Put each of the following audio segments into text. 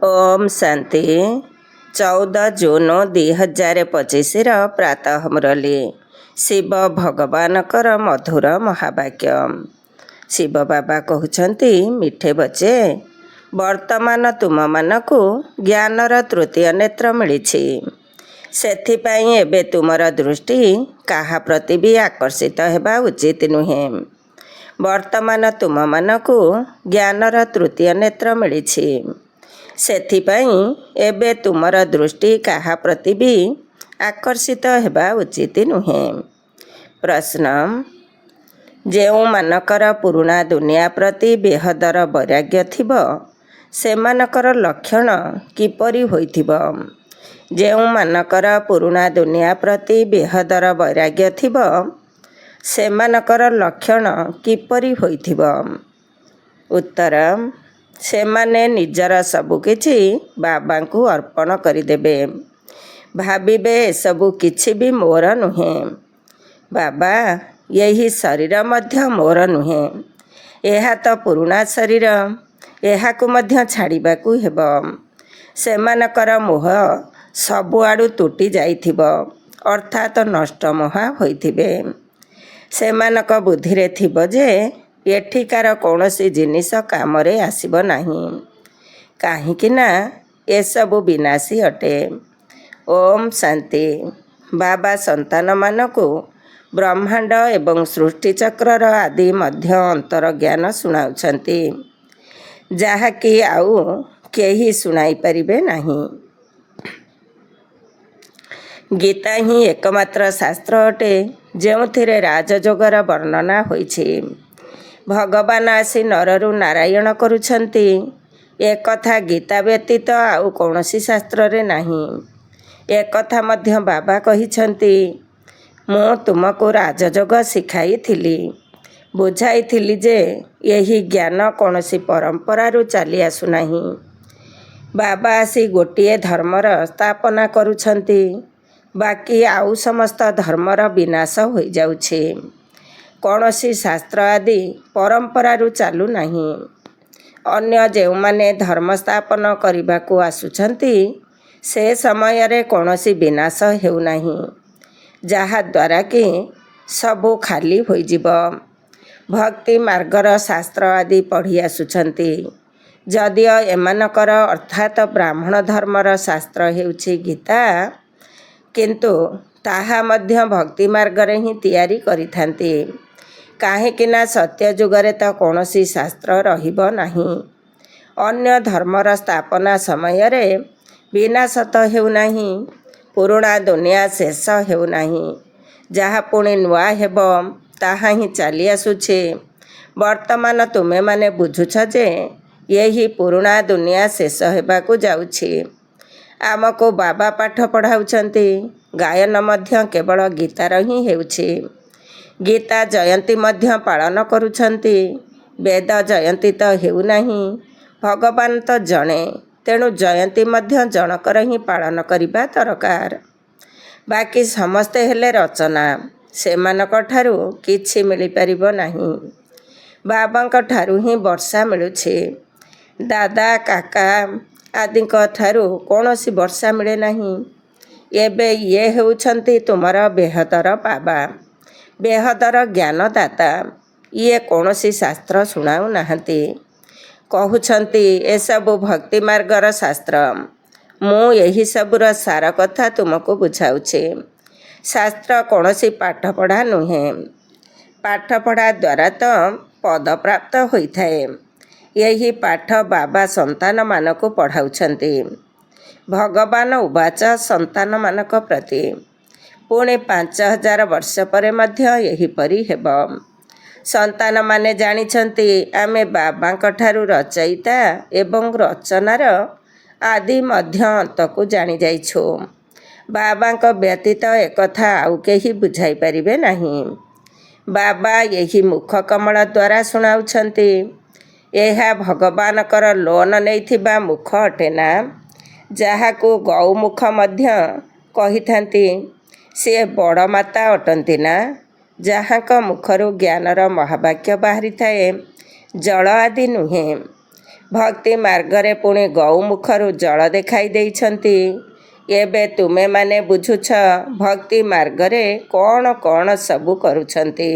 ओम शांति 14 जून 2025 प्रातः मुरली शिव भगवान कर मधुर महावाक्य। शिव बाबा कहते मिठे बचे वर्तमान तुम मानकु ज्ञानर तृतीय नेत्र मिली सेथिपाई एबे तुमर दृष्टि काहा प्रति भी आकर्षित हेबा उचित नुहे। वर्तमान तुम मानकु ज्ञानर तृतीय नेत्र मिली सेथिपाई एबे तुमर दृष्टि काहा प्रति भी आकर्षित हेबा उचित नुहे। प्रश्न जेउ मानकर पुराणा दुनिया प्रति बेहदर वैराग्य थिबो सेमानकर लक्षण किपरि होइथिबो। जेउ मानकर पुराणा दुनिया प्रति बेहदर वैराग्य थिबो सेमानकर लक्षण किपरि होइथिबो। उत्तर सेमाने निजर सबुकिछि बाबांकु अर्पण करिदेबे। भाविबे सबु किछि भी मोर नुहे। बाबा यही शरीर मध्य मोर नुहे। एहा तो पुराणा शरीर एहाकु मध्य छाड़िबाकु हेबो। सेमानकर मोह सबुआडु तुटी जाइथिबो अर्थात नष्ट मोह होइथिबे। सेमानक बुद्धिरे थिबो जे एठिकार कौनसी जिनिस कामरे आसिब नाही काहींकि ना एसबु विनाशी अटे। ओम शांति। बाबा संतान मानकु ब्रह्मांड एवं सृष्टिचक्रर आदि मध्य अंतर ज्ञान शुणाउछंती जहाँकि आउ केही शुणाई परिबे नाही। गीता ही एकमात्र शास्त्र अटे जेउथिरे राजयोगर वर्णना होइछि। भगवान आसी नररु नारायण करुछंती एक कथा गीता व्यतीत आउ कौनसी शास्त्र रे नाही। एक कथा मध्य बाबा कहिछंती मु तुमको राजयोग शिखाई थिली बुझाई थिली जे यही ज्ञान कौनसी परंपरा रु चली आसु नाही। बाबा आसी गोटिए धर्मर स्थापना करुछंती बाकी आउ समस्त धर्मर विनाश होई जाउछे। कौनसी शास्त्र आदि परंपरा रु चालू नाही। अन्य जेउ माने धर्म स्थापन करिबाकु आसुछंती से समय रे कौनसी विनाश हेउ नाही जहा द्वारा कि सबु खाली होई जिवो। भक्ति मार्गर शास्त्र आदि पढ़ी आसुछंती जदियो एमानकर अर्थात ब्राह्मण धर्मर शास्त्र हेउछि गीता किंतु ताहा मध्य भक्ति मार्गरे ही तैयारी करिथांती काहेकि ना सत्य जुगरे तो कौनसी शास्त्र रहिबो नाही। अन्य धर्मर स्थापना समय रे विनाश तो हेउ नाही पुराणा दुनिया शेष हेउ नाही जहा पुणी नुआ हेबो ताहा ही चली आसुछे। वर्तमान तुमे माने बुझुछ जे यही पुराणा दुनिया शेष हेबाकु जाउछि। आमको बाबा पाठ पढ़ाउछंती गायन मध्य केवल गीतार ही हेउछि। गीता जयंती मध्य पालन करुछंती वेद जयंती तो हेउ नाही। भगवान तो जणे तेणु जयंती मध्य जनकर ही पालन करिबा दरकार। बाकी समस्ते हेले रचना सेमानक ठारू किछि मिली परिबो नाही। बाबांक ठारू ही वर्षा मिलुछि। दादा काका आदिक ठारू कौनसी वर्षा मिले नाही। एबे ये हेउछंती तुमर बेहदर बाबा बेहदर ज्ञानदाता। ये कौनसी शास्त्र शुणाउ नाहंती कहउछंती एसबु भक्ति मार्गर शास्त्र। मु यही सबुर सार कथा तुमको बुझाउछे। शास्त्र कौनसी पाठ पढ़ा नुहे। पाठ पढ़ा द्वारा तो पद प्राप्त होइथाए। यही पाठ बाबा संतान मानको पढ़ाउछंती। भगवान उवाच संतान मानक प्रति पुणे 5000 वर्ष परे मध्य यही परी हेबो। संतान माने जानिछंती आमे बाबांक ठारू रचयिता एवं रचनार आदि मध्य अंतकु जानी जाइछु। बाबांक व्यतीत एकथा आउ केही बुझाई परिबे नाही। बाबा यही मुख कमल द्वारा शुणाउछंती। एहा भगवानकर लोन नैथिबा मुख अटेना जहाकु गौमुख मध्य कहिथांती से बड़ माता अटंती ना जहाँक मुखरू ज्ञानर महावाक्य बाहरी थाए जल आदि नुहे। ଭକ୍ତି ମାର୍ଗରେ ପୁଣି ଗୌମୁଖରୁ ଜଳ ଦେଖାଇ ଦେଇଛନ୍ତି। ଏବେ ତୁମେମାନେ ବୁଝୁଛ ଭକ୍ତି ମାର୍ଗରେ କ'ଣ କ'ଣ ସବୁ କରୁଛନ୍ତି।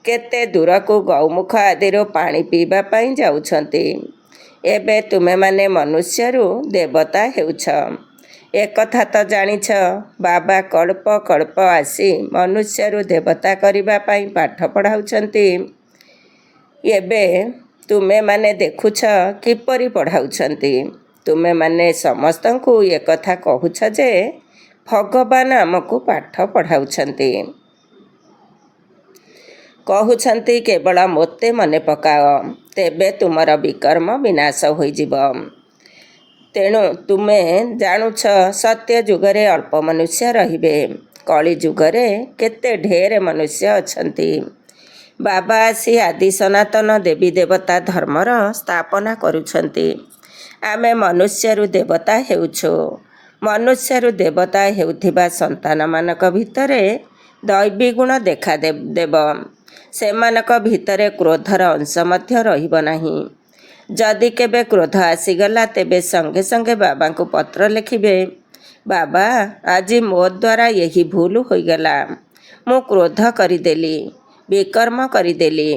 କେତେ ଦୂରକୁ ଗୌମୁଖ ଆଦିରୁ ପାଣି ପିଇବା ପାଇଁ ଯାଉଛନ୍ତି। ଏବେ ତୁମେମାନେ ମନୁଷ୍ୟରୁ ଦେବତା ହେଉଛ। ଏକଥା ତ ଜାଣିଛ ବାବା କଳ୍ପ କଳ୍ପ ଆସି ମନୁଷ୍ୟରୁ ଦେବତା କରିବା ପାଇଁ ପାଠ ପଢ଼ାଉଛନ୍ତି। ଏବେ ତୁମେମାନେ ଦେଖୁଛ କିପରି ପଢ଼ାଉଛନ୍ତି। ତୁମେମାନେ ସମସ୍ତଙ୍କୁ ଏକଥା କହୁଛ ଯେ ଭଗବାନ ଆମକୁ ପାଠ ପଢ଼ାଉଛନ୍ତି। କହୁଛନ୍ତି କେବଳ ମୋତେ ମନେ ପକାଅ, ତେବେ ତୁମର ବିକର୍ମ ବିନାଶ ହୋଇଯିବ। ତେଣୁ ତୁମେ ଜାଣୁଛ ସତ୍ୟ ଯୁଗରେ ଅଳ୍ପ ମନୁଷ୍ୟ ରହିବେ। କଳି ଯୁଗରେ କେତେ ଢେର ମନୁଷ୍ୟ ଅଛନ୍ତି। ବାବା ଆସି ଆଦି ସନାତନ ଦେବୀ ଦେବତା ଧର୍ମର ସ୍ଥାପନା କରୁଛନ୍ତି। ଆମେ ମନୁଷ୍ୟରୁ ଦେବତା ହେଉଛୁ। ମନୁଷ୍ୟରୁ ଦେବତା ହେଉଥିବା ସନ୍ତାନମାନଙ୍କ ଭିତରେ ଦୈବୀ ଗୁଣ ଦେଖାଦେବ। ସେମାନଙ୍କ ଭିତରେ କ୍ରୋଧର ଅଂଶ ମଧ୍ୟ ରହିବ ନାହିଁ। ଯଦି କେବେ କ୍ରୋଧ ଆସିଗଲା ତେବେ ସଙ୍ଗେ ସଙ୍ଗେ ବାବାଙ୍କୁ ପତ୍ର ଲେଖିବେ, ବାବା ଆଜି ମୋ ଦ୍ୱାରା ଏହି ଭୁଲ ହୋଇଗଲା। ମୁଁ କ୍ରୋଧ କରିଦେଲି, ବିକର୍ମ କରିଦେଲି।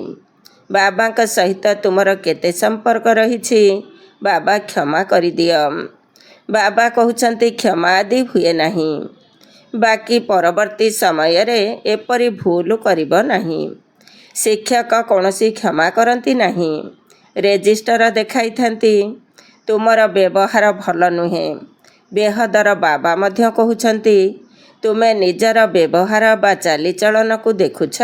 ବାବାଙ୍କ ସହିତ ତୁମର କେତେ ସମ୍ପର୍କ ରହିଛି, ବାବା କ୍ଷମା କରିଦିଅ। ବାବା କହୁଛନ୍ତି କ୍ଷମା ଆଦି ହୁଏ ନାହିଁ। ବାକି ପରବର୍ତ୍ତୀ ସମୟରେ ଏପରି ଭୁଲ କରିବ ନାହିଁ। ଶିକ୍ଷକ କୌଣସି କ୍ଷମା କରନ୍ତି ନାହିଁ, ରେଜିଷ୍ଟର ଦେଖାଇଥାନ୍ତି। ତୁମର ବ୍ୟବହାର ଭଲ ନୁହେଁ। ବେହଦର ବାବା ମଧ୍ୟ କହୁଛନ୍ତି ତୁମେ ନିଜର ବ୍ୟବହାର ବା ଚାଲିଚଳନକୁ ଦେଖୁଛ।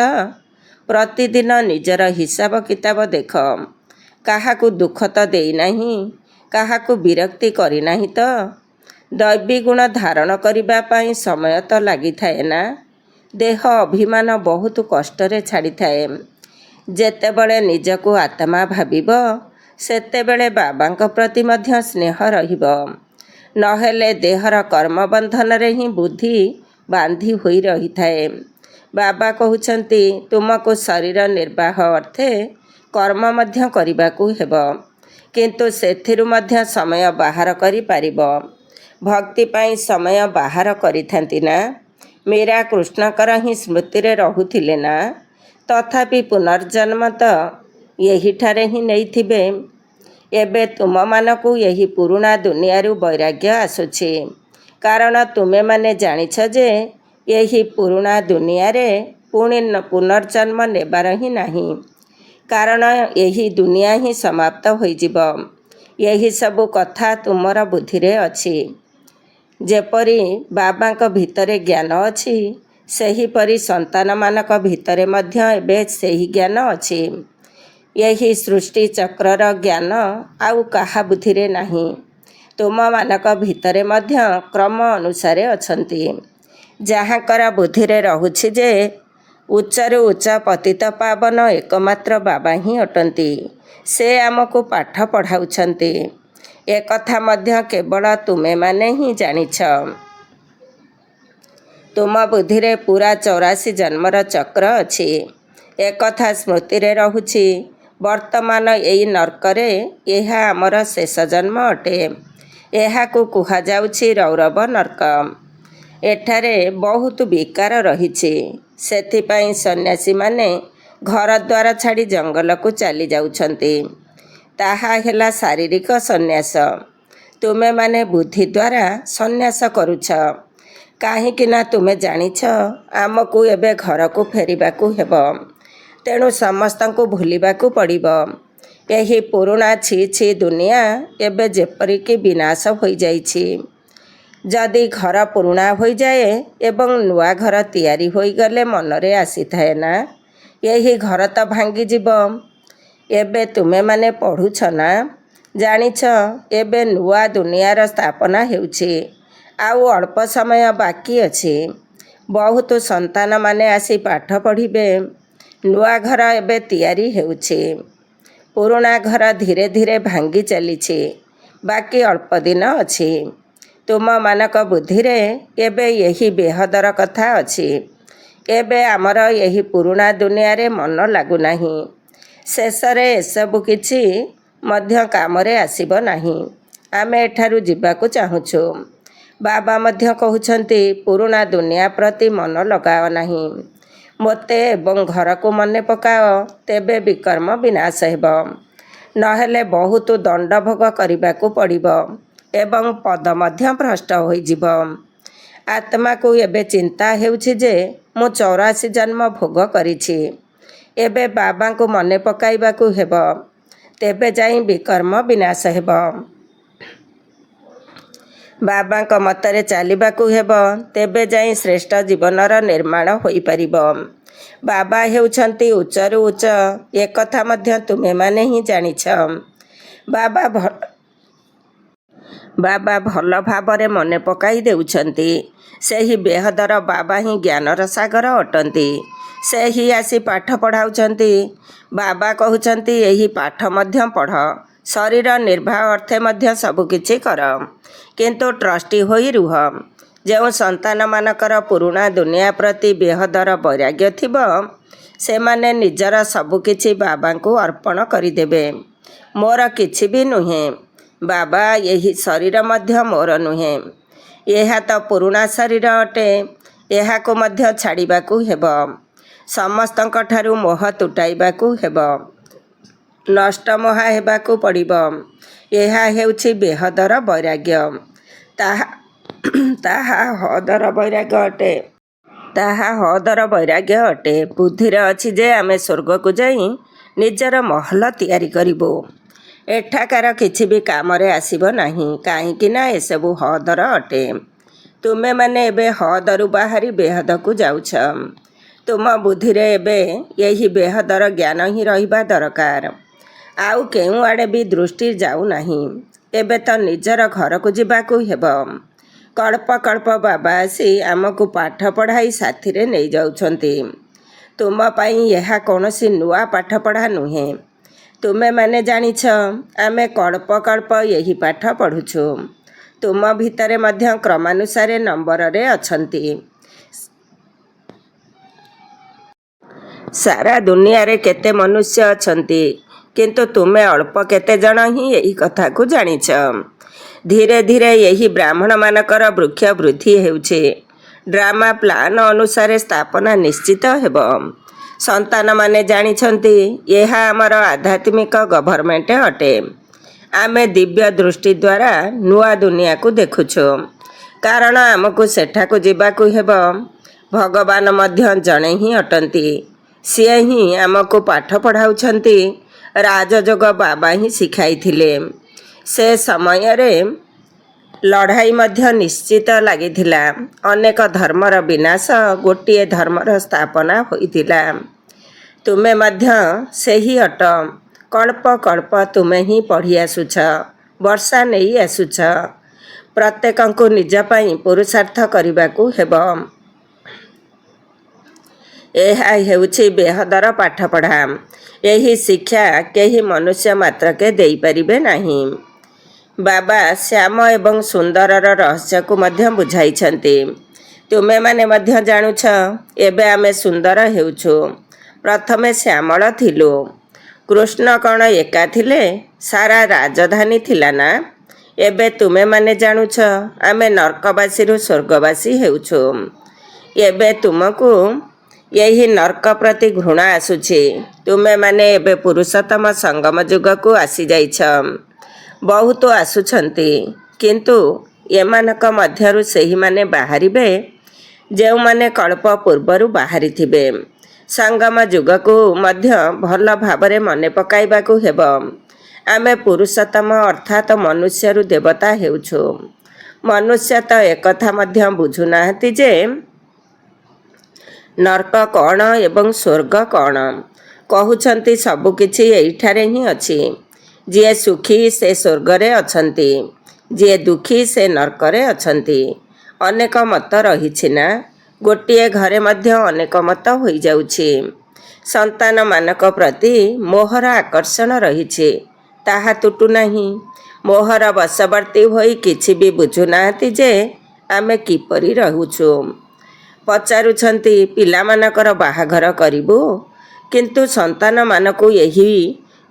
ପ୍ରତିଦିନ ନିଜର ହିସାବ କିତାବ ଦେଖ। କାହାକୁ ଦୁଃଖ ତ ଦେଇନାହିଁ, କାହାକୁ ବିରକ୍ତି କରିନାହିଁ ତ। ଦୈବୀ ଗୁଣ ଧାରଣ କରିବା ପାଇଁ ସମୟ ତ ଲାଗିଥାଏ ନା। ଦେହ ଅଭିମାନ ବହୁତ କଷ୍ଟରେ ଛାଡ଼ିଥାଏ। ଯେତେବେଳେ ନିଜକୁ ଆତ୍ମା ଭାବିବ ସେତେବେଳେ ବାବାଙ୍କ ପ୍ରତି ମଧ୍ୟ ସ୍ନେହ ରହିବ। ନହେଲେ ଦେହର କର୍ମବନ୍ଧନରେ ହିଁ ବୁଦ୍ଧି ବାନ୍ଧି ହୋଇ ରହିଥାଏ। ବାବା କହୁଛନ୍ତି ତୁମକୁ ଶରୀର ନିର୍ବାହ ଅର୍ଥେ କର୍ମ ମଧ୍ୟ କରିବାକୁ ହେବ, କିନ୍ତୁ ସେଥିରୁ ମଧ୍ୟ ସମୟ ବାହାର କରିପାରିବ। ଭକ୍ତି ପାଇଁ ସମୟ ବାହାର କରିଥାନ୍ତି ନା। ମୀରା କୃଷ୍ଣଙ୍କର ହିଁ ସ୍ମୃତିରେ ରହୁଥିଲେ ନା। ତଥାପି ପୁନର୍ଜନ୍ମ ତ ଏହିଠାରେ ହିଁ ନେଇଥିବେ। ଏବେ ତୁମମାନଙ୍କୁ ଏହି ପୁରୁଣା ଦୁନିଆରୁ ବୈରାଗ୍ୟ ଆସୁଛି, କାରଣ ତୁମେମାନେ ଜାଣିଛ ଯେ ଏହି ପୁରୁଣା ଦୁନିଆରେ ପୁଣି ପୁନର୍ଜନ୍ମ ନେବାର ହିଁ ନାହିଁ, କାରଣ ଏହି ଦୁନିଆ ହିଁ ସମାପ୍ତ ହୋଇଯିବ। ଏହିସବୁ କଥା ତୁମର ବୁଦ୍ଧିରେ ଅଛି। ଯେପରି ବାବାଙ୍କ ଭିତରେ ଜ୍ଞାନ ଅଛି, ସେହିପରି ସନ୍ତାନମାନଙ୍କ ଭିତରେ ମଧ୍ୟ ଏବେ ସେହି ଜ୍ଞାନ ଅଛି। ଏହି ସୃଷ୍ଟି ଚକ୍ରର ଜ୍ଞାନ ଆଉ କାହା ବୁଦ୍ଧିରେ ନାହିଁ। ତୁମମାନଙ୍କ ଭିତରେ ମଧ୍ୟ କ୍ରମ ଅନୁସାରେ ଅଛନ୍ତି। ଯାହାଙ୍କର ବୁଦ୍ଧିରେ ରହୁଛି ଯେ ଉଚ୍ଚରୁ ଉଚ୍ଚ ପତିତ ପାବନ ଏକମାତ୍ର ବାବା ହିଁ ଅଟନ୍ତି, ସେ ଆମକୁ ପାଠ ପଢ଼ାଉଛନ୍ତି। ଏକଥା ମଧ୍ୟ କେବଳ ତୁମେମାନେ ହିଁ ଜାଣିଛ। ତୁମ ବୁଦ୍ଧିରେ ପୂରା 84 ଜନ୍ମର ଚକ୍ର ଅଛି। ଏକଥା ସ୍ମୃତିରେ ରହୁଛି। ବର୍ତ୍ତମାନ ଏଇ ନର୍କରେ ଏହା ଆମର ଶେଷ ଜନ୍ମ ଅଟେ। ଏହାକୁ କୁହାଯାଉଛି ରୌରବ ନର୍କ। ଏଠାରେ ବହୁତ ବିକାର ରହିଛି। ସେଥିପାଇଁ ସନ୍ନ୍ୟାସୀମାନେ ଘରଦ୍ୱାର ଛାଡ଼ି ଜଙ୍ଗଲକୁ ଚାଲି ଯାଉଛନ୍ତି। ତାହା ହେଲା ଶାରୀରିକ ସନ୍ନ୍ୟାସ। ତୁମେମାନେ ବୁଦ୍ଧି ଦ୍ୱାରା ସନ୍ନ୍ୟାସ କରୁଛ। କାହିଁକି ନା ତୁମେ ଜାଣିଛ ଆମକୁ ଏବେ ଘରକୁ ଫେରିବାକୁ ହେବ। ତେଣୁ ସମସ୍ତଙ୍କୁ ଭୁଲିବାକୁ ପଡ଼ିବ। ଏହି ପୁରୁଣା ଛି ଛି ଦୁନିଆ ଏବେ ଯେପରିକି ବିନାଶ ହୋଇଯାଇଛି। ଯଦି ଘର ପୁରୁଣା ହୋଇଯାଏ ଏବଂ ନୂଆ ଘର ତିଆରି ହୋଇଗଲେ ମନରେ ଆସିଥାଏ ନା, ଏହି ଘର ତ ଭାଙ୍ଗିଯିବ। ଏବେ ତୁମେମାନେ ପଢ଼ୁଛ ନା, ଜାଣିଛ ଏବେ ନୂଆ ଦୁନିଆର ସ୍ଥାପନା ହେଉଛି। ଆଉ ଅଳ୍ପ ସମୟ ବାକି ଅଛି। ବହୁତ ସନ୍ତାନମାନେ ଆସି ପାଠ ପଢ଼ିବେ। ନୂଆ ଘର ଏବେ ତିଆରି ହେଉଛି। ପୁରୁଣା ଘର ଧୀରେ ଧୀରେ ଭାଙ୍ଗି ଚାଲିଛି। ବାକି ଅଳ୍ପ ଦିନ ଅଛି। ତୁମମାନଙ୍କ ବୁଦ୍ଧିରେ ଏବେ ଏହି ବେହଦର କଥା ଅଛି। ଏବେ ଆମର ଏହି ପୁରୁଣା ଦୁନିଆରେ ମନ ଲାଗୁନାହିଁ। ଶେଷରେ ଏସବୁ କିଛି ମଧ୍ୟ କାମରେ ଆସିବ ନାହିଁ। ଆମେ ଏଠାରୁ ଯିବାକୁ ଚାହୁଁଛୁ। ବାବା ମଧ୍ୟ କହୁଛନ୍ତି ପୁରୁଣା ଦୁନିଆ ପ୍ରତି ମନ ଲଗାଅ ନାହିଁ। ମୋତେ ଏବଂ ଘରକୁ ମନେ ପକାଅ, ତେବେ ବିକର୍ମ ବିନାଶ ହେବ। ନହେଲେ ବହୁତ ଦଣ୍ଡ ଭୋଗ କରିବାକୁ ପଡ଼ିବ ଏବଂ ପଦ ମଧ୍ୟ ଭ୍ରଷ୍ଟ ହୋଇଯିବ। ଆତ୍ମାକୁ ଏବେ ଚିନ୍ତା ହେଉଛି ଯେ ମୁଁ 84 ଜନ୍ମ ଭୋଗ କରିଛି। ଏବେ ବାବାଙ୍କୁ ମନେ ପକାଇବାକୁ ହେବ, ତେବେ ଯାଇ ବିକର୍ମ ବିନାଶ ହେବ। ବାବାଙ୍କ ମତରେ ଚାଲିବାକୁ ହେବ, ତେବେ ଯାଇ ଶ୍ରେଷ୍ଠ ଜୀବନର ନିର୍ମାଣ ହୋଇପାରିବ। ବାବା ହେଉଛନ୍ତି ଉଚ୍ଚରୁ ଉଚ୍ଚ, ଏକଥା ମଧ୍ୟ ତୁମେମାନେ ହିଁ ଜାଣିଛ। ବାବା ଭଲ ଭାବରେ ମନେ ପକାଇ ଦେଉଛନ୍ତି। ସେହି ବେହଦର ବାବା ହିଁ ଜ୍ଞାନର ସାଗର ଅଟନ୍ତି। ସେ ହିଁ ଆସି ପାଠ ପଢ଼ାଉଛନ୍ତି। ବାବା କହୁଛନ୍ତି ଏହି ପାଠ ମଧ୍ୟ ପଢ଼, ଶରୀର ନିର୍ବାହ ଅର୍ଥେ ମଧ୍ୟ ସବୁକିଛି କର, କିନ୍ତୁ ଟ୍ରଷ୍ଟି ହୋଇ ରୁହ। ଯେଉଁ ସନ୍ତାନମାନଙ୍କର ପୁରୁଣା ଦୁନିଆ ପ୍ରତି ବେହଦର ବୈରାଗ୍ୟ ଥିବ, ସେମାନେ ନିଜର ସବୁକିଛି ବାବାଙ୍କୁ ଅର୍ପଣ କରିଦେବେ। ମୋର କିଛି ବି ନୁହେଁ ବାବା, ଏହି ଶରୀର ମଧ୍ୟ ମୋର ନୁହେଁ। ଏହା ତ ପୁରୁଣା ଶରୀର ଅଟେ, ଏହାକୁ ମଧ୍ୟ ଛାଡ଼ିବାକୁ ହେବ। ସମସ୍ତଙ୍କଠାରୁ ମୋହ ତୁଟାଇବାକୁ ହେବ, ନଷ୍ଟ ମୋହା ହେବାକୁ ପଡ଼ିବ। ଏହା ହେଉଛି ବେହଦର ବୈରାଗ୍ୟ। ତାହା ହଦର ବୈରାଗ୍ୟ ଅଟେ। ବୁଦ୍ଧିରେ ଅଛି ଯେ ଆମେ ସ୍ୱର୍ଗକୁ ଯାଇ ନିଜର ମହଲ ତିଆରି କରିବୁ। ଏଠାକାର କିଛି ବି କାମରେ ଆସିବ ନାହିଁ, କାହିଁକି ନା ଏସବୁ ହଦର ଅଟେ। ତୁମେମାନେ ଏବେ ହଦରୁ ବାହାରି ବେହଦକୁ ଯାଉଛ। ତୁମ ବୁଦ୍ଧିରେ ଏବେ ଏହି ବେହଦର ଜ୍ଞାନ ହିଁ ରହିବା ଦରକାର। ଆଉ କେଉଁଆଡ଼େ ବି ଦୃଷ୍ଟି ଯାଉନାହିଁ। ଏବେ ତ ନିଜର ଘରକୁ ଯିବାକୁ ହେବ। କଳ୍ପ କଳ୍ପ ବାବା ଆସି ଆମକୁ ପାଠ ପଢ଼ାଇ ସାଥିରେ ନେଇଯାଉଛନ୍ତି। ତୁମ ପାଇଁ ଏହା କୌଣସି ନୂଆ ପାଠପଢ଼ା ନୁହେଁ। ତୁମେମାନେ ଜାଣିଛ, ଆମେ କଳ୍ପ କଳ୍ପ ଏହି ପାଠ ପଢ଼ୁଛୁ। ତୁମ ଭିତରେ ମଧ୍ୟ କ୍ରମାନୁସାରେ ନମ୍ବରରେ ଅଛନ୍ତି। ସାରା ଦୁନିଆରେ କେତେ ମନୁଷ୍ୟ ଅଛନ୍ତି, କିନ୍ତୁ ତୁମେ ଅଳ୍ପ କେତେ ଜଣ ହିଁ ଏହି କଥାକୁ ଜାଣିଛ। ଧୀରେ ଧୀରେ ଏହି ବ୍ରାହ୍ମଣମାନଙ୍କର ବୃକ୍ଷ ବୃଦ୍ଧି ହେଉଛି। ଡ୍ରାମା ପ୍ଲାନ ଅନୁସାରେ ସ୍ଥାପନା ନିଶ୍ଚିତ ହେବ। ସନ୍ତାନମାନେ ଜାଣିଛନ୍ତି, ଏହା ଆମର ଆଧ୍ୟାତ୍ମିକ ଗଭର୍ଣ୍ଣମେଣ୍ଟ ଅଟେ। ଆମେ ଦିବ୍ୟ ଦୃଷ୍ଟି ଦ୍ୱାରା ନୂଆ ଦୁନିଆକୁ ଦେଖୁଛୁ, କାରଣ ଆମକୁ ସେଠାକୁ ଯିବାକୁ ହେବ। ଭଗବାନ ମଧ୍ୟ ଜଣେ ହିଁ ଅଟନ୍ତି। ସିଏ ହିଁ ଆମକୁ ପାଠ ପଢ଼ାଉଛନ୍ତି। ରାଜଯୋଗ ବାବା ହିଁ ଶିଖାଇଥିଲେ। ସେ ସମୟରେ ଲଢ଼ାଇ ମଧ୍ୟ ନିଶ୍ଚିତ ଲାଗିଥିଲା। ଅନେକ ଧର୍ମର ବିନାଶ, ଗୋଟିଏ ଧର୍ମର ସ୍ଥାପନା ହୋଇଥିଲା। ତୁମେ ମଧ୍ୟ ସେହି ଅଟ। କଳ୍ପ କଳ୍ପ ତୁମେ ହିଁ ପଢ଼ି ଆସୁଛ, ବର୍ଷା ନେଇ ଆସୁଛ। ପ୍ରତ୍ୟେକଙ୍କୁ ନିଜ ପାଇଁ ପୁରୁଷାର୍ଥ କରିବାକୁ ହେବ। ଏହା ହେଉଛି ବେହଦର ପାଠପଢ଼ା। ଏହି ଶିକ୍ଷା କେହି ମନୁଷ୍ୟ ମାତ୍ରକେ ଦେଇପାରିବେ ନାହିଁ। ବାବା ଶ୍ୟାମ ଏବଂ ସୁନ୍ଦରର ରହସ୍ୟକୁ ମଧ୍ୟ ବୁଝାଇଛନ୍ତି। ତୁମେମାନେ ମଧ୍ୟ ଜାଣୁଛ, ଏବେ ଆମେ ସୁନ୍ଦର ହେଉଛୁ। ପ୍ରଥମେ ଶ୍ୟାମଳ ଥିଲୁ। କୃଷ୍ଣ କ'ଣ ଏକା ଥିଲେ? ସାରା ରାଜଧାନୀ ଥିଲା ନା? ଏବେ ତୁମେମାନେ ଜାଣୁଛ, ଆମେ ନର୍କବାସୀରୁ ସ୍ୱର୍ଗବାସୀ ହେଉଛୁ। ଏବେ ତୁମକୁ ଏହି ନର୍କ ପ୍ରତି ଘୃଣା ଆସୁଛି। ତୁମେମାନେ ଏବେ ପୁରୁଷୋତ୍ତମ ସଙ୍ଗମ ଯୁଗକୁ ଆସିଯାଇଛ। ବହୁତ ଆସୁଛନ୍ତି, କିନ୍ତୁ ଏମାନଙ୍କ ମଧ୍ୟରୁ ସେହିମାନେ ବାହାରିବେ ଯେଉଁମାନେ କଳ୍ପ ପୂର୍ବରୁ ବାହାରିଥିବେ। ସଙ୍ଗମ ଯୁଗକୁ ମଧ୍ୟ ଭଲ ଭାବରେ ମନେ ପକାଇବାକୁ ହେବ। ଆମେ ପୁରୁଷୋତ୍ତମ ଅର୍ଥାତ୍ ମନୁଷ୍ୟରୁ ଦେବତା ହେଉଛୁ। ମନୁଷ୍ୟ ତ ଏକଥା ମଧ୍ୟ ବୁଝୁନାହାନ୍ତି ଯେ ନର୍କ କ'ଣ ଏବଂ ସ୍ୱର୍ଗ କ'ଣ। କହୁଛନ୍ତି ସବୁକିଛି ଏଇଠାରେ ହିଁ ଅଛି। ଯିଏ ସୁଖୀ ସେ ସ୍ୱର୍ଗରେ ଅଛନ୍ତି, ଯିଏ ଦୁଃଖୀ ସେ ନର୍କରେ ଅଛନ୍ତି। ଅନେକ ମତ ରହିଛି ନା? ଗୋଟିଏ ଘରେ ମଧ୍ୟ ଅନେକ ମତ ହୋଇଯାଉଛି। ସନ୍ତାନମାନଙ୍କ ପ୍ରତି ମୋହର ଆକର୍ଷଣ ରହିଛି, ତାହା ତୁଟୁନାହିଁ। ମୋହର ବଶବର୍ତ୍ତୀ ହୋଇ କିଛି ବି ବୁଝୁନାହାନ୍ତି ଯେ ଆମେ କିପରି ରହୁଛୁ। ପଚାରୁଛନ୍ତି, ପିଲାମାନଙ୍କର ବାହାଘର କରିବୁ, କିନ୍ତୁ ସନ୍ତାନମାନଙ୍କୁ ଏହି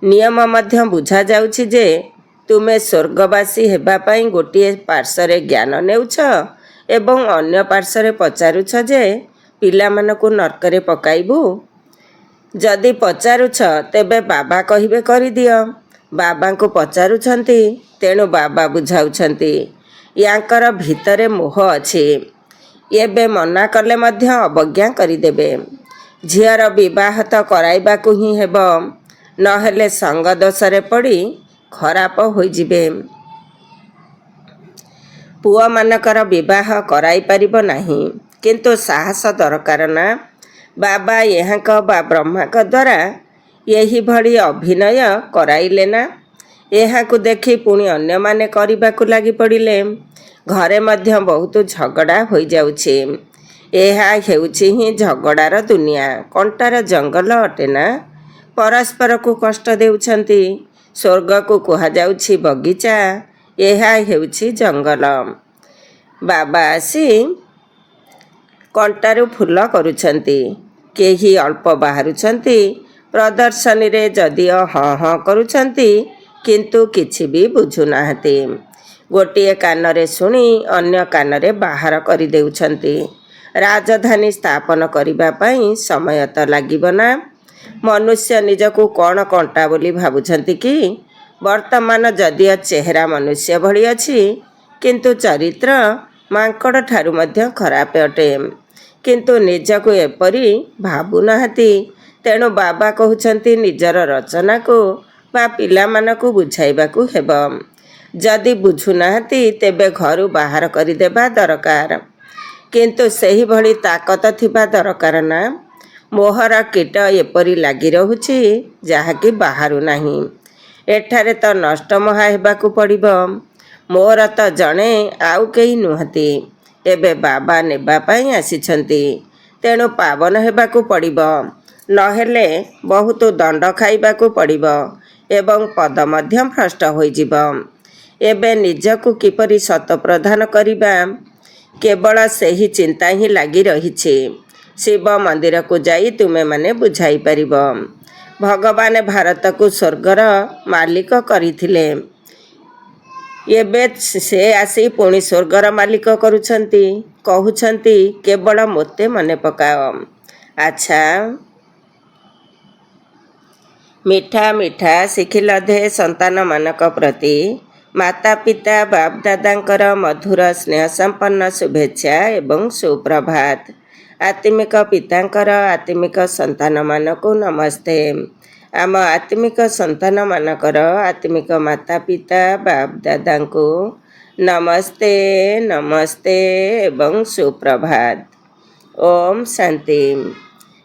ନିୟମ ମଧ୍ୟ ବୁଝାଯାଉଛି ଯେ ତୁମେ ସ୍ୱର୍ଗବାସୀ ହେବା ପାଇଁ ଗୋଟିଏ ପାର୍ଶ୍ୱରେ ଜ୍ଞାନ ନେଉଛ ଏବଂ ଅନ୍ୟ ପାର୍ଶ୍ୱରେ ପଚାରୁଛ ଯେ ପିଲାମାନଙ୍କୁ ନର୍କରେ ପକାଇବୁ। ଯଦି ପଚାରୁଛ ତେବେ ବାବା କହିବେ କରିଦିଅ। ବାବାଙ୍କୁ ପଚାରୁଛନ୍ତି, ତେଣୁ ବାବା ବୁଝାଉଛନ୍ତି। ୟାଙ୍କର ଭିତରେ ମୋହ ଅଛି। ଏବେ ମନା କଲେ ମଧ୍ୟ ଅବଜ୍ଞା କରିଦେବେ। ଝିଅର ବିବାହ ତ କରାଇବାକୁ ହିଁ ହେବ, ନହେଲେ ସଙ୍ଗ ଦୋଷରେ ପଡ଼ି ଖରାପ ହୋଇଯିବେ। ପୁଅମାନଙ୍କର ବିବାହ କରାଇ ପାରିବ ନାହିଁ, କିନ୍ତୁ ସାହସ ଦରକାର ନା। ବାବା ଏହାଙ୍କ ବା ବ୍ରହ୍ମାଙ୍କ ଦ୍ୱାରା ଏହିଭଳି ଅଭିନୟ କରାଇଲେ ନା। ଏହାକୁ ଦେଖି ପୁଣି ଅନ୍ୟମାନେ କରିବାକୁ ଲାଗି ପଡ଼ିଲେ। ଘରେ ମଧ୍ୟ ବହୁତ ଝଗଡ଼ା ହୋଇଯାଉଛି। ଏହା ହେଉଛି ହିଁ ଝଗଡ଼ାର ଦୁନିଆ, କଣ୍ଟାର ଜଙ୍ଗଲ ଅଟେ ନା। ପରସ୍ପରକୁ କଷ୍ଟ ଦେଉଛନ୍ତି। ସ୍ୱର୍ଗକୁ କୁହାଯାଉଛି ବଗିଚା, ଏହା ହେଉଛି ଜଙ୍ଗଲ। ବାବା ଆସି କଣ୍ଟାରୁ ଫୁଲ କରୁଛନ୍ତି। କେହି ଅଳ୍ପ ବାହାରୁଛନ୍ତି। ପ୍ରଦର୍ଶନୀରେ ଯଦିଓ ହଁ ହଁ କରୁଛନ୍ତି, କିନ୍ତୁ କିଛି ବି ବୁଝୁନାହାନ୍ତି। ଗୋଟିଏ କାନରେ ଶୁଣି ଅନ୍ୟ କାନରେ ବାହାର କରିଦେଉଛନ୍ତି। ରାଜଧାନୀ ସ୍ଥାପନ କରିବା ପାଇଁ ସମୟ ତ ଲାଗିବ ନା। ମନୁଷ୍ୟ ନିଜକୁ କ'ଣ କଣ୍ଟା ବୋଲି ଭାବୁଛନ୍ତି କି? ବର୍ତ୍ତମାନ ଯଦିଓ ଚେହେରା ମନୁଷ୍ୟ ଭଳି ଅଛି, କିନ୍ତୁ ଚରିତ୍ର ମାଙ୍କଡ଼ ଠାରୁ ମଧ୍ୟ ଖରାପ ଅଟେ। କିନ୍ତୁ ନିଜକୁ ଏପରି ଭାବୁନାହାନ୍ତି। ତେଣୁ ବାବା କହୁଛନ୍ତି ନିଜର ରଚନାକୁ ବା ପିଲାମାନଙ୍କୁ ବୁଝାଇବାକୁ ହେବ। ଯଦି ବୁଝୁନାହାନ୍ତି ତେବେ ଘରୁ ବାହାର କରିଦେବା ଦରକାର। କିନ୍ତୁ ସେହିଭଳି ତାକତ ଥିବା ଦରକାର ନା। ମୋହର କୀଟ ଏପରି ଲାଗି ରହୁଛି, ଯାହାକି ବାହାରୁ ନାହିଁ। ଏଠାରେ ତ ନଷ୍ଟମୋହା ହେବାକୁ ପଡ଼ିବ। ମୋର ତ ଜଣେ, ଆଉ କେହି ନୁହନ୍ତି। ଏବେ ବାବା ନେବା ପାଇଁ ଆସିଛନ୍ତି, ତେଣୁ ପାବନ ହେବାକୁ ପଡ଼ିବ। ନହେଲେ ବହୁତ ଦଣ୍ଡ ଖାଇବାକୁ ପଡ଼ିବ ଏବଂ ପଦ ମଧ୍ୟ ଭ୍ରଷ୍ଟ ହୋଇଯିବ। ଏବେ ନିଜକୁ କିପରି ଶତପ୍ରଧାନ କରିବା, କେବଳ ସେହି ଚିନ୍ତା ହିଁ ଲାଗି ରହିଛି। ଶିବ ମନ୍ଦିରକୁ ଯାଇ ତୁମେମାନେ ବୁଝାଇ ପାରିବ। ଭଗବାନ ଭାରତକୁ ସ୍ୱର୍ଗର ମାଲିକ କରିଥିଲେ। ଏବେ ସେ ଆସି ପୁଣି ସ୍ୱର୍ଗର ମାଲିକ କରୁଛନ୍ତି। କହୁଛନ୍ତି କେବଳ ମୋତେ ମନେ ପକାଅ। ଆଚ୍ଛା, ମିଠା ମିଠା ଶିଖିଲ ଦେ ସନ୍ତାନମାନଙ୍କ ପ୍ରତି ମାତା ପିତା ବାପ ଦାଦାଙ୍କର ମଧୁର ସ୍ନେହ ସମ୍ପନ୍ନ ଶୁଭେଚ୍ଛା ଏବଂ ସୁପ୍ରଭାତ। ଆତ୍ମିକ ପିତାଙ୍କର ଆତ୍ମିକ ସନ୍ତାନମାନଙ୍କୁ ନମସ୍ତେ। ଆମ ଆତ୍ମିକ ସନ୍ତାନମାନଙ୍କର ଆତ୍ମିକ ମାତା ପିତା ବାପ ଦାଦାଙ୍କୁ ନମସ୍ତେ ନମସ୍ତେ ଏବଂ ସୁପ୍ରଭାତ। ଓମ୍ ଶାନ୍ତି।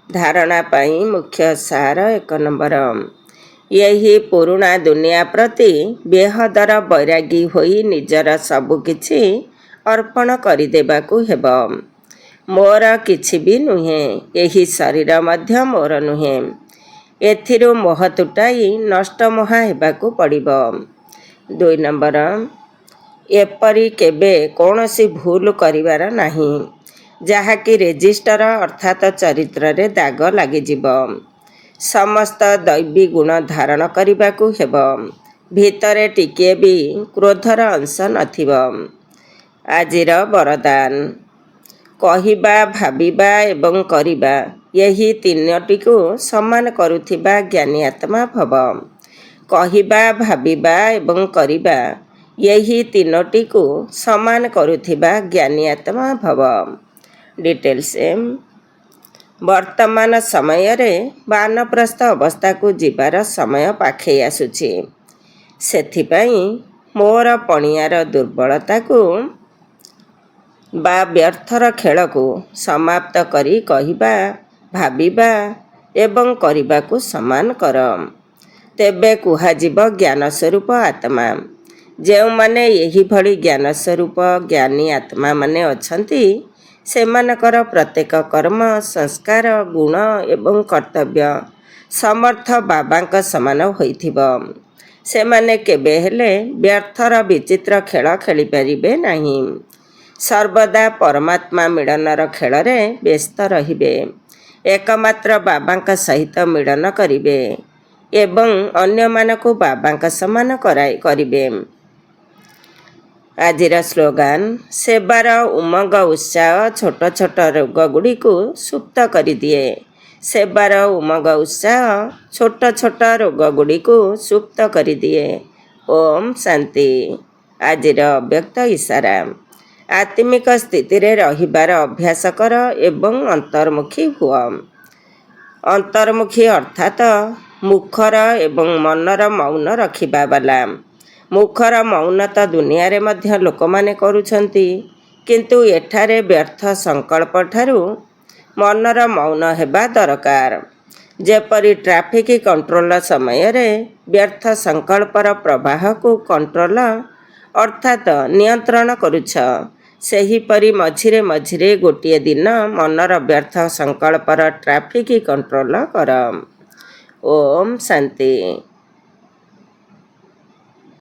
ଧାରଣା ପାଇଁ ମୁଖ୍ୟ ସାର 1 ନମ୍ବର। ଏହି ପୁରୁଣା ଦୁନିଆ ପ୍ରତି ବେହଦର ବୈରାଗୀ ହୋଇ ନିଜର ସବୁକିଛି ଅର୍ପଣ କରିଦେବାକୁ ହେବ। ମୋର କିଛି ବି ନୁହେଁ, ଏହି ଶରୀର ମଧ୍ୟ ମୋର ନୁହେଁ। ଏଥିରୁ ମୋହ ତୁଟାଇ ନଷ୍ଟମୋହା ହେବାକୁ ପଡ଼ିବ। 2 ନମ୍ବର, ଏପରି କେବେ କୌଣସି ଭୁଲ କରିବାର ନାହିଁ, ଯାହାକି ରେଜିଷ୍ଟର ଅର୍ଥାତ୍ ଚରିତ୍ରରେ ଦାଗ ଲାଗିଯିବ। ସମସ୍ତ ଦୈବୀ ଗୁଣ ଧାରଣ କରିବାକୁ ହେବ। ଭିତରେ ଟିକିଏ ବି କ୍ରୋଧର ଅଂଶ ନଥିବ। ଆଜିର ବରଦାନ, କହିବା, ଭାବିବା ଏବଂ କରିବା, ଏହି ତିନୋଟିକୁ ସମାନ କରୁଥିବା ଜ୍ଞାନୀ ଆତ୍ମା ଭବ। କହିବା, ଭାବିବା ଏବଂ କରିବା, ଏହି ତିନୋଟିକୁ ସମାନ କରୁଥିବା ଜ୍ଞାନୀ ଆତ୍ମା ଭବ। ଡିଟେଲ୍ସ, ବର୍ତ୍ତମାନ ସମୟରେ ବାନପ୍ରସ୍ଥ ଅବସ୍ଥାକୁ ଯିବାର ସମୟ ପାଖେଇ ଆସୁଛି। ସେଥିପାଇଁ ମୋର ପଣିଆର ଦୁର୍ବଳତାକୁ ବା ବ୍ୟର୍ଥର ଖେଳକୁ ସମାପ୍ତ କରି କହିବା, ଭାବିବା ଏବଂ କରିବାକୁ ସମାନ କର। ତେବେ କୁହାଯିବ ଜ୍ଞାନସ୍ୱରୂପ ଆତ୍ମା। ଯେଉଁମାନେ ଏହିଭଳି ଜ୍ଞାନସ୍ୱରୂପ ଜ୍ଞାନୀ ଆତ୍ମାମାନେ ଅଛନ୍ତି, ସେମାନଙ୍କର ପ୍ରତ୍ୟେକ କର୍ମ, ସଂସ୍କାର, ଗୁଣ ଏବଂ କର୍ତ୍ତବ୍ୟ ସମର୍ଥ ବାବାଙ୍କ ସମାନ ହୋଇଥିବ। ସେମାନେ କେବେ ହେଲେ ବ୍ୟର୍ଥର ବିଚିତ୍ର ଖେଳ ଖେଳିପାରିବେ ନାହିଁ। ସର୍ବଦା ପରମାତ୍ମା ମିଳନର ଖେଳରେ ବ୍ୟସ୍ତ ରହିବେ। ଏକମାତ୍ର ବାବାଙ୍କ ସହିତ ମିଳନ କରିବେ। ଏବଂ ଅନ୍ୟମାନଙ୍କୁ ବାବାଙ୍କ ସମାନ କରିବେ। ଆଜିର ସ୍ଲୋଗାନ, ସେବାର ଉମଙ୍ଗ ଉତ୍ସାହ ଛୋଟ ଛୋଟ ରୋଗଗୁଡ଼ିକୁ ସୁପ୍ତ କରିଦିଏ। ସେବାର ଉମଙ୍ଗ ଉତ୍ସାହ ଛୋଟ ଛୋଟ ରୋଗଗୁଡ଼ିକୁ ସୁପ୍ତ କରିଦିଏ। ଓମ୍ ଶାନ୍ତି। ଆଜିର ଅବ୍ୟକ୍ତ ଇସାରା, ଆତ୍ମିକ ସ୍ଥିତିରେ ରହିବାର ଅଭ୍ୟାସ କର ଏବଂ ଅନ୍ତର୍ମୁଖୀ ହୁଅ। ଅନ୍ତର୍ମୁଖୀ ଅର୍ଥାତ ମୁଖର ଏବଂ ମନର ମୌନ ରଖିବା ବାଲା। ମୁଖର ମୌନତା ଦୁନିଆରେ ମଧ୍ୟ ଲୋକମାନେ କରୁଛନ୍ତି, କିନ୍ତୁ ଏଠାରେ ବ୍ୟର୍ଥ ସଂକଳ୍ପ ଠାରୁ ମନର ମୌନ ହେବା ଦରକାର। ଯେପରି ଟ୍ରାଫିକ୍ କଣ୍ଟ୍ରୋଲ ସମୟରେ ବ୍ୟର୍ଥ ସଂକଳ୍ପର ପ୍ରବାହକୁ କଣ୍ଟ୍ରୋଲ ଅର୍ଥାତ ନିୟନ୍ତ୍ରଣ କରୁଛ, ସେହିପରି ମଝିରେ ମଝିରେ ଗୋଟିଏ ଦିନ ମନର ବ୍ୟର୍ଥ ସଂକଳ୍ପର ଟ୍ରାଫିକ୍ କଣ୍ଟ୍ରୋଲ କର। ଓମ୍ ଶାନ୍ତି।